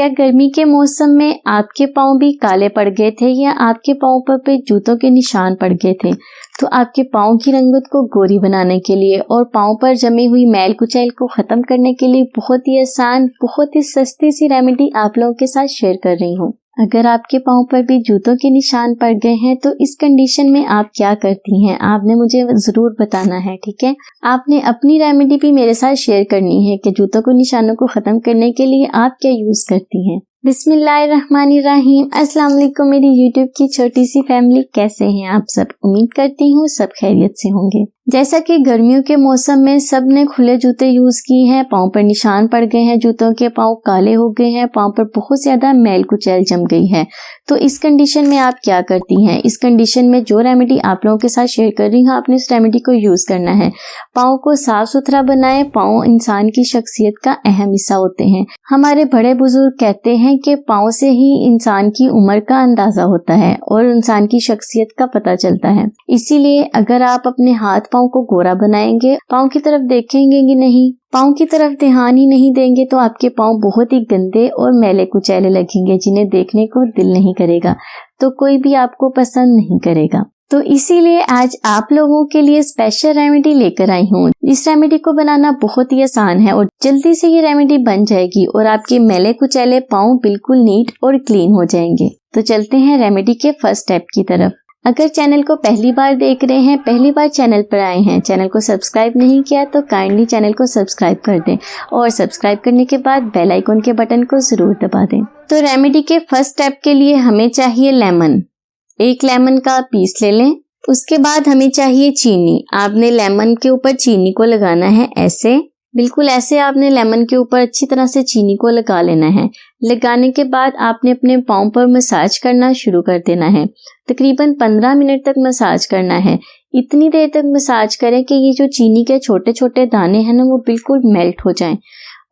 क्या गर्मी के मौसम में आपके पाँव भी काले पड़ गए थे या आपके पाँव पर भी जूतों के निशान पड़ गए थे? तो आपके पाँव की रंगत को गोरी बनाने के लिए और पाँव पर जमी हुई मैल कुचैल को खत्म करने के लिए बहुत ही आसान, बहुत ही सस्ती सी रेमेडी आप लोगों के साथ शेयर कर रही हूँ। अगर आपके पाँव पर भी जूतों के निशान पड़ गए हैं तो इस कंडीशन में आप क्या करती हैं, आपने मुझे जरूर बताना है, ठीक है। आपने अपनी रेमेडी भी मेरे साथ शेयर करनी है कि जूतों के निशानों को खत्म करने के लिए आप क्या यूज करती हैं। बिस्मिल्लाहिर्रहमानिर्रहीम। अस्सलाम वालेकुम मेरी यूट्यूब की छोटी सी फैमिली, कैसे हैं आप सब? उम्मीद करती हूँ सब खैरियत से होंगे। जैसा कि गर्मियों के मौसम में सब ने खुले जूते यूज किए हैं, पाँव पर निशान पड़ गए हैं, जूतों के पाँव काले हो गए हैं, पाँव पर बहुत ज्यादा मैल कुचैल जम गई है, तो इस कंडीशन में आप क्या करती हैं? इस कंडीशन में जो रेमेडी आप लोगों के साथ शेयर कर रही हूँ, आपने इस रेमेडी को यूज करना है। पाँव को साफ सुथरा बनाएं। पाँव इंसान की शख्सियत का अहम हिस्सा होते हैं। हमारे बड़े बुजुर्ग कहते हैं कि पाँव से ही इंसान की उम्र का अंदाजा होता है और इंसान की शख्सियत का पता चलता है। इसीलिए अगर आप अपने हाथ पाँव को गोरा बनाएंगे, पाँव की तरफ देखेंगे ही नहीं, पाँव की तरफ ध्यान ही नहीं देंगे, तो आपके पाँव बहुत ही गंदे और मैले कुचैले लगेंगे, जिन्हें देखने को दिल नहीं करेगा, तो कोई भी आपको पसंद नहीं करेगा। तो इसीलिए आज आप लोगों के लिए स्पेशल रेमेडी लेकर आई हूँ। इस रेमेडी को बनाना बहुत ही आसान है और जल्दी से ये रेमेडी बन जाएगी और आपके मैले कुचैले पाँव बिल्कुल नीट और क्लीन हो जाएंगे। तो चलते हैं रेमेडी के फर्स्ट स्टेप की तरफ। अगर चैनल को पहली बार देख रहे हैं, पहली बार चैनल पर आए हैं, चैनल को सब्सक्राइब नहीं किया तो काइंडली चैनल को सब्सक्राइब कर दें और सब्सक्राइब करने के बाद बेल आइकन के बटन को जरूर दबा दें। तो रेमेडी के फर्स्ट स्टेप के लिए हमें चाहिए लेमन। एक लेमन का पीस ले लें। उसके बाद हमें चाहिए चीनी। आपने लेमन के ऊपर चीनी को लगाना है, ऐसे बिल्कुल ऐसे आपने लेमन के ऊपर अच्छी तरह से चीनी को लगा लेना है। लगाने के बाद आपने अपने पाँव पर मसाज करना शुरू कर देना है। तकरीबन 15 मिनट तक मसाज करना है। इतनी देर तक मसाज करें कि ये जो चीनी के छोटे छोटे दाने हैं ना, वो बिल्कुल मेल्ट हो जाएं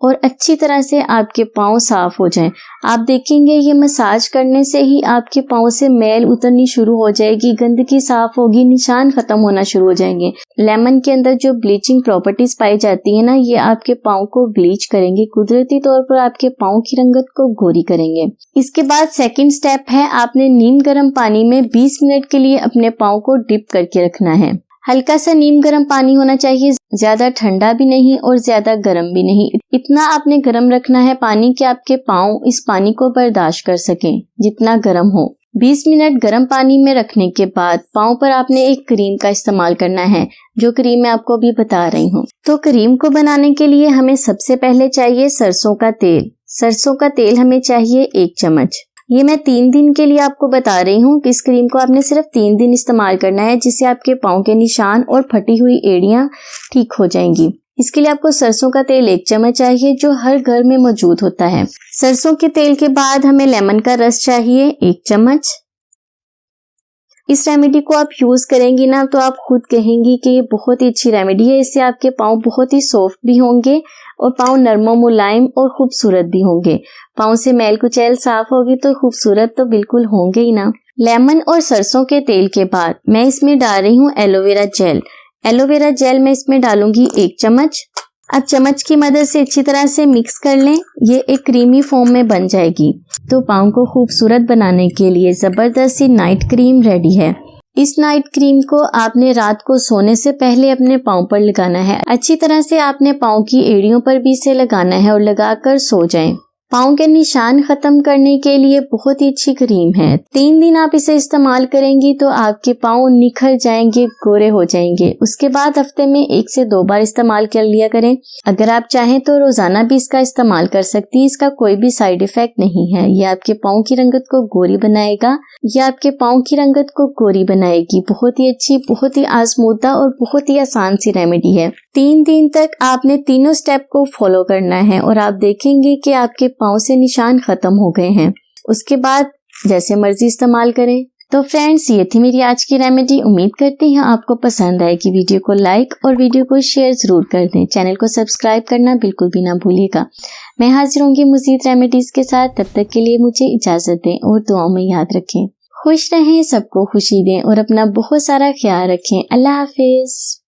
और अच्छी तरह से आपके पाँव साफ हो जाएं। आप देखेंगे ये मसाज करने से ही आपके पाँव से मैल उतरनी शुरू हो जाएगी, गंदगी साफ होगी, निशान खत्म होना शुरू हो जाएंगे। लेमन के अंदर जो ब्लीचिंग प्रॉपर्टीज पाई जाती है ना, ये आपके पाँव को ब्लीच करेंगे, कुदरती तौर पर आपके पाँव की रंगत को गोरी करेंगे। इसके बाद सेकंड स्टेप है, आपने नीम गर्म पानी में 20 मिनट के लिए अपने पाँव को डिप करके रखना है। हल्का सा नीम गर्म पानी होना चाहिए, ज्यादा ठंडा भी नहीं और ज्यादा गर्म भी नहीं। इतना आपने गर्म रखना है पानी कि आपके पाँव इस पानी को बर्दाश्त कर सकें, जितना गर्म हो। 20 मिनट गर्म पानी में रखने के बाद पाँव पर आपने एक क्रीम का इस्तेमाल करना है, जो क्रीम मैं आपको अभी बता रही हूँ। तो क्रीम को बनाने के लिए हमें सबसे पहले चाहिए सरसों का तेल। सरसों का तेल हमें चाहिए 1 चम्मच। ये मैं 3 दिन के लिए आपको बता रही हूँ कि इस क्रीम को आपने सिर्फ 3 दिन इस्तेमाल करना है, जिससे आपके पाँव के निशान और फटी हुई एड़ियाँ ठीक हो जाएंगी। इसके लिए आपको सरसों का तेल 1 चम्मच चाहिए, जो हर घर में मौजूद होता है। सरसों के तेल के बाद हमें लेमन का रस चाहिए 1 चम्मच। इस रेमेडी को आप यूज करेंगी ना, तो आप खुद कहेंगी कि ये बहुत ही अच्छी रेमेडी है। इससे आपके पाँव बहुत ही सॉफ्ट भी होंगे और पाँव नरमो मुलायम और खूबसूरत भी होंगे। पाँव से मैल कुचैल साफ होगी तो खूबसूरत तो बिल्कुल होंगे ही ना। लेमन और सरसों के तेल के बाद मैं इसमें डाल रही हूँ एलोवेरा जेल। एलोवेरा जेल मैं इसमें डालूंगी 1 चम्मच। अब चम्मच की मदद से अच्छी तरह से मिक्स कर लें। ये एक क्रीमी फॉर्म में बन जाएगी। तो पाँव को खूबसूरत बनाने के लिए जबरदस्त सी नाइट क्रीम रेडी है। इस नाइट क्रीम को आपने रात को सोने से पहले अपने पाँव पर लगाना है। अच्छी तरह से आपने पाँव की एड़ियों पर भी इसे लगाना है और लगाकर सो जाएं। पाँव के निशान खत्म करने के लिए बहुत ही अच्छी क्रीम है। 3 दिन आप इसे इस्तेमाल करेंगी तो आपके पाँव निखर जाएंगे, गोरे हो जाएंगे। उसके बाद हफ्ते में 1 से 2 बार इस्तेमाल कर लिया करें। अगर आप चाहें तो रोजाना भी इसका इस्तेमाल कर सकती हैं। इसका कोई भी साइड इफेक्ट नहीं है। ये आपके पाँव की रंगत को गोरी बनाएगा। ये आपके पाँव की रंगत को गोरी बनाएगी। बहुत ही अच्छी, बहुत ही आजमूदा और बहुत ही आसान सी रेमेडी है। 3 दिन तक आपने तीनों स्टेप को फॉलो करना है और आप देखेंगे कि आपके पाँव से निशान खत्म हो गए हैं। उसके बाद जैसे मर्जी इस्तेमाल करें। तो फ्रेंड्स, ये थी मेरी आज की रेमेडी। उम्मीद करती हूँ आपको पसंद आएगी। वीडियो को लाइक और वीडियो को शेयर जरूर कर दें। चैनल को सब्सक्राइब करना बिल्कुल भी ना भूलिएगा। मैं हाजिर होंगी मज़ीद रेमेडीज के साथ। तब तक के लिए मुझे इजाजत दें और दुआओं में याद रखें। खुश रहें, सबको खुशी दें और अपना बहुत सारा ख्याल रखें। अल्लाह हाफिज।